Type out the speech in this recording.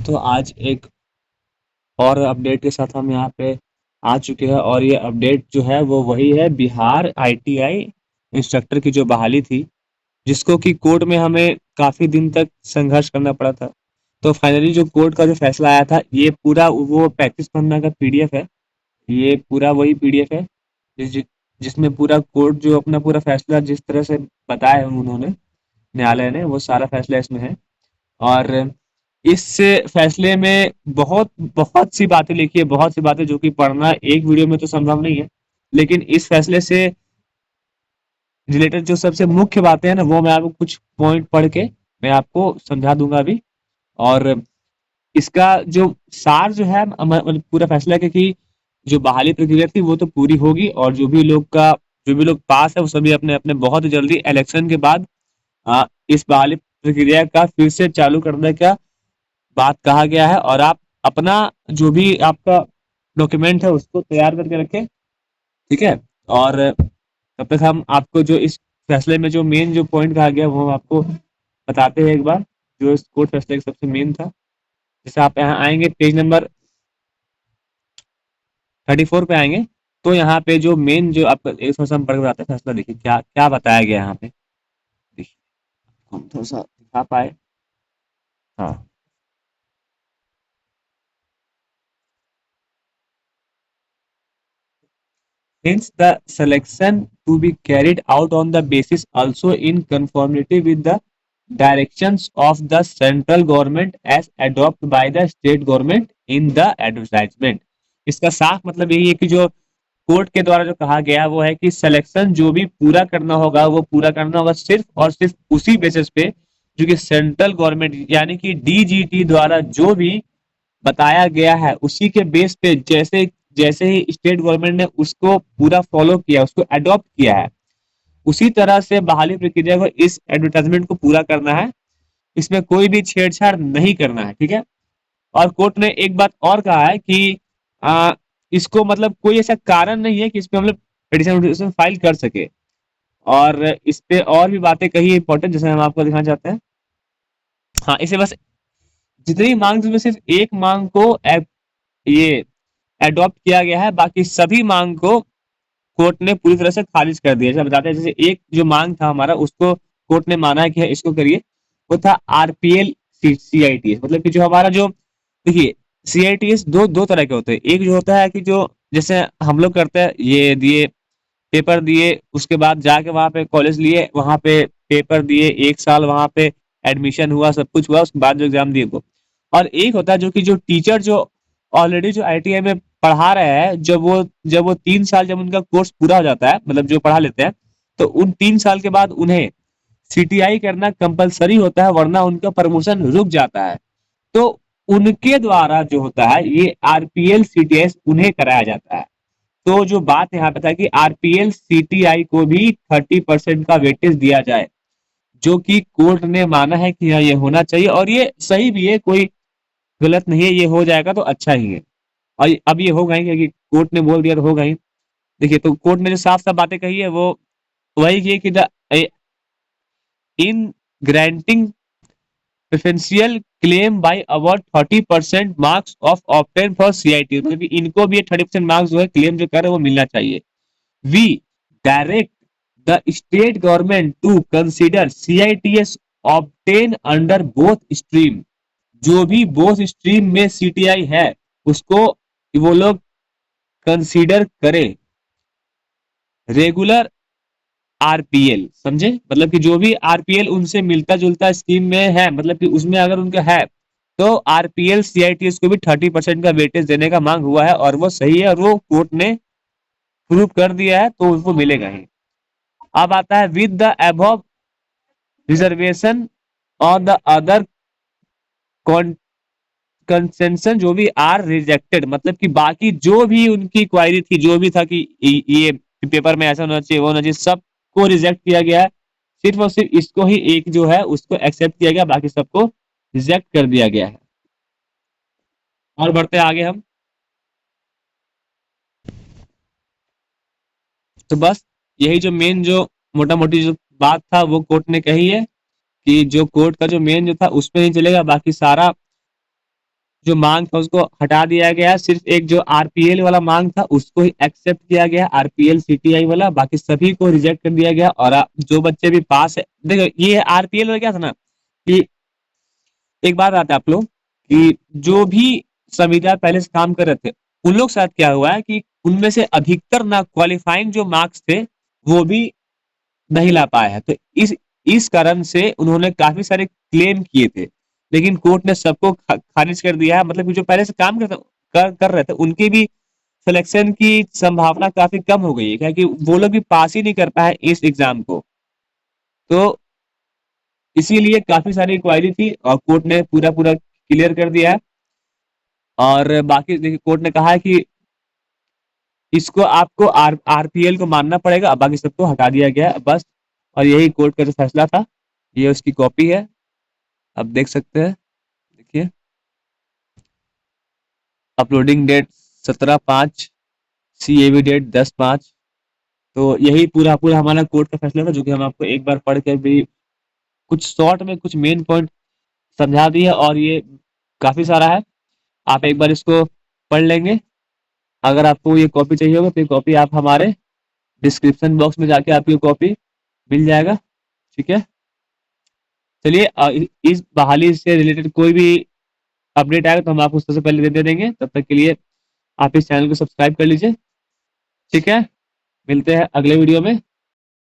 तो आज एक और अपडेट के साथ हम यहाँ पे आ चुके हैं और ये अपडेट जो है वो वही है बिहार आईटीआई इंस्ट्रक्टर की जो बहाली थी, जिसको कि कोर्ट में हमें काफी दिन तक संघर्ष करना पड़ा था। तो फाइनली जो कोर्ट का जो फैसला आया था, ये पूरा वो 35 पन्ना का पीडीएफ है। ये पूरा वही पीडीएफ है जिस जिसमें पूरा कोर्ट जो अपना पूरा फैसला जिस तरह से बताया है उन्होंने, न्यायालय ने, वो सारा फैसला इसमें है। और इस फैसले में बहुत बहुत सी बातें लिखी है, बहुत सी बातें जो कि पढ़ना एक वीडियो में तो संभव नहीं है। लेकिन इस फैसले से रिलेटेड जो सबसे मुख्य बातें हैं ना, वो मैं आपको कुछ पॉइंट पढ़ के मैं आपको समझा दूंगा अभी। और इसका जो सार जो है मतलब पूरा फैसला है कि जो बहाली प्रक्रिया थी वो तो पूरी होगी, और जो भी लोग पास है वो सभी अपने अपने बहुत जल्दी इलेक्शन के बाद इस बहाली प्रक्रिया का फिर से चालू करने का बात कहा गया है। और आप अपना जो भी आपका डॉक्यूमेंट है उसको तैयार करके रखें, ठीक है। और तब तक हम आपको जो इस फैसले में जो मेन जो पॉइंट कहा गया वो हम आपको बताते हैं एक बार, जो इस कोर्ट फैसले का सबसे मेन था। जैसे आप यहाँ आएंगे पेज नंबर 34 पे आएंगे, तो यहाँ पे जो मेन जो आपका एक थोड़ा सा हम पढ़ के बताते हैं फैसला। देखिए क्या क्या बताया गया यहाँ पे। देखिए हम थोड़ा सा दिखा पाए। हाँ। Hence, the selection to be carried out on the basis also in conformity with the directions of the central government as adopted by the state government in the advertisement। इसका साफ मतलब यही है कि जो कोर्ट के द्वारा जो कहा गया वो है कि सिलेक्शन जो भी पूरा करना होगा वो पूरा करना होगा सिर्फ और सिर्फ उसी बेसिस पे जो कि सेंट्रल गवर्नमेंट यानी कि डीजीटी द्वारा जो भी बताया गया है उसी के बेस पे, जैसे जैसे ही स्टेट गवर्नमेंट ने उसको पूरा फॉलो किया, उसको अडॉप्ट किया है, उसी तरह से बहाली प्रक्रिया को इस एडवर्टाइजमेंट को पूरा करना है। इसमें कोई भी छेड़छाड़ नहीं करना है, ठीक है। और कोर्ट ने एक बात और कहा है कि इसको मतलब कोई ऐसा कारण नहीं है कि इसमें हम लोग पिटीशन फाइल कर सके। और इस पे और भी बातें कही इंपॉर्टेंट, जैसे हम आपको दिखाना चाहते हैं। हाँ, इसे बस जितनी मांग में सिर्फ एक मांग को ये एडॉप्ट किया गया है, बाकी सभी मांग को कोर्ट ने पूरी तरह से खारिज कर दिया। जैसे बताते हैं, जैसे एक जो मांग था हमारा उसको कोर्ट ने माना है कि इसको करिए, वो था आरपीएल सीआईटीएस। मतलब कि जो हमारा जो, देखिए, सीआईटीएस दो दो तरह के होते हैं। एक जो होता है कि जो जैसे हम लोग करते हैं, ये दिए, पेपर दिए, उसके बाद जाके वहां पे कॉलेज लिए, वहां पे पेपर दिए, एक साल वहां पे एडमिशन हुआ, सब कुछ हुआ, उसके बाद जो एग्जाम दिए को। और एक होता है जो कि जो टीचर जो ऑलरेडी जो आईटीआई में पढ़ा रहे हैं, जब वो 3 साल जब उनका कोर्स पूरा हो जाता है, मतलब जो पढ़ा लेते हैं, तो उन 3 साल के बाद उन्हें सीटीआई करना कंपलसरी होता है, वरना उनका प्रमोशन रुक जाता है। तो उनके द्वारा जो होता है ये आरपीएल सीटीएस उन्हें कराया जाता है। तो जो बात यहाँ पे था कि आरपीएल सीटीआई को भी 30% का वेटेज दिया जाए, जो कि कोर्ट ने माना है कि हाँ ये होना चाहिए, और ये सही भी है, कोई गलत नहीं है। ये हो जाएगा तो अच्छा ही है। और अब ये होगा ही, क्योंकि कोर्ट ने बोल दिया तो होगा ही। देखिए, तो कोर्ट ने जो साफ साफ बातें कही है वो वही की कि the in granting preferential claim by award 30% marks of obtain for CIT, मतलब कि इनको भी 30% मार्क्स जो है क्लेम जो कर रहे हैं वो मिलना चाहिए। We direct the state government to consider CITs obtain under both stream. जो भी बोथ स्ट्रीम में सीटीआई है उसको वो लोग कंसीडर करें रेगुलर आरपीएल, समझे? मतलब कि जो भी आरपीएल उनसे मिलता जुलता स्कीम में है, मतलब कि उसमें अगर उनका है, तो आरपीएल सीआईटीएस को भी 30% का वेटेज देने का मांग हुआ है, और वो सही है, और वो कोर्ट ने प्रूव कर दिया है, तो उनको मिलेगा ही। अब आता है विद द अबव रिजर्वेशन और द अदर कंसेंशन जो भी आर रिजेक्टेड, मतलब कि बाकी जो भी उनकी क्वायरी थी, जो भी था कि ये पेपर में ऐसा होना चाहिए, वो होना चाहिए, सबको रिजेक्ट किया गया है। सिर्फ और सिर्फ इसको ही एक जो है उसको एक्सेप्ट किया गया, बाकी सबको रिजेक्ट कर दिया गया है। और बढ़ते आगे हम। तो बस यही जो मेन जो मोटा मोटी जो बात था वो कोर्ट ने कही है, कि जो कोर्ट का जो मेन जो था उसमें नहीं चलेगा, बाकी सारा जो मांग था उसको हटा दिया गया, सिर्फ एक जो आरपीएल वाला मांग था उसको ही एक्सेप्ट किया गया, आरपीएल सीटीआई वाला, बाकी सभी को रिजेक्ट कर दिया गया। और जो बच्चे भी पास है, देखो ये आरपीएल वाला क्या था ना कि एक बात आता है आप लोग कि जो भी संविदा पहले से काम कर रहे थे उन लोग के साथ क्या हुआ है कि उनमें से अधिकतर ना क्वालिफाइंग जो मार्क्स थे वो भी नहीं ला पाया है। तो इस कारण से उन्होंने काफी सारे क्लेम किए थे, लेकिन कोर्ट ने सबको खारिज कर दिया है। मतलब कि जो पहले से काम कर रहे थे उनकी भी सिलेक्शन की संभावना काफी कम हो गई है, क्योंकि वो लोग भी पास ही नहीं कर पाए इस एग्जाम को। तो इसीलिए काफी सारी इंक्वायरी थी और कोर्ट ने पूरा पूरा क्लियर कर दिया है। और बाकी देखिए कोर्ट ने कहा है कि इसको आपको आरपीएल को मानना पड़ेगा, बाकी सबको हटा दिया गया है बस। और यही कोर्ट का जो फैसला था, ये उसकी कॉपी है, आप देख सकते हैं। देखिए अपलोडिंग डेट 17/5, सीएबी डेट 10/5। तो यही पूरा पूरा हमारा कोर्ट का फैसला था, जो कि हम आपको एक बार पढ़ के भी कुछ शॉर्ट में कुछ मेन पॉइंट समझा दिए। और ये काफी सारा है, आप एक बार इसको पढ़ लेंगे। अगर आपको ये कॉपी चाहिए होगा तो ये कॉपी आप हमारे डिस्क्रिप्शन बॉक्स में जाके आपकी कॉपी मिल जाएगा। ठीक है, चलिए इस बहाली से रिलेटेड कोई भी अपडेट आएगा तो हम आपको सबसे पहले दे देंगे। तब तक के लिए आप इस चैनल को सब्सक्राइब कर लीजिए। ठीक है, मिलते हैं अगले वीडियो में।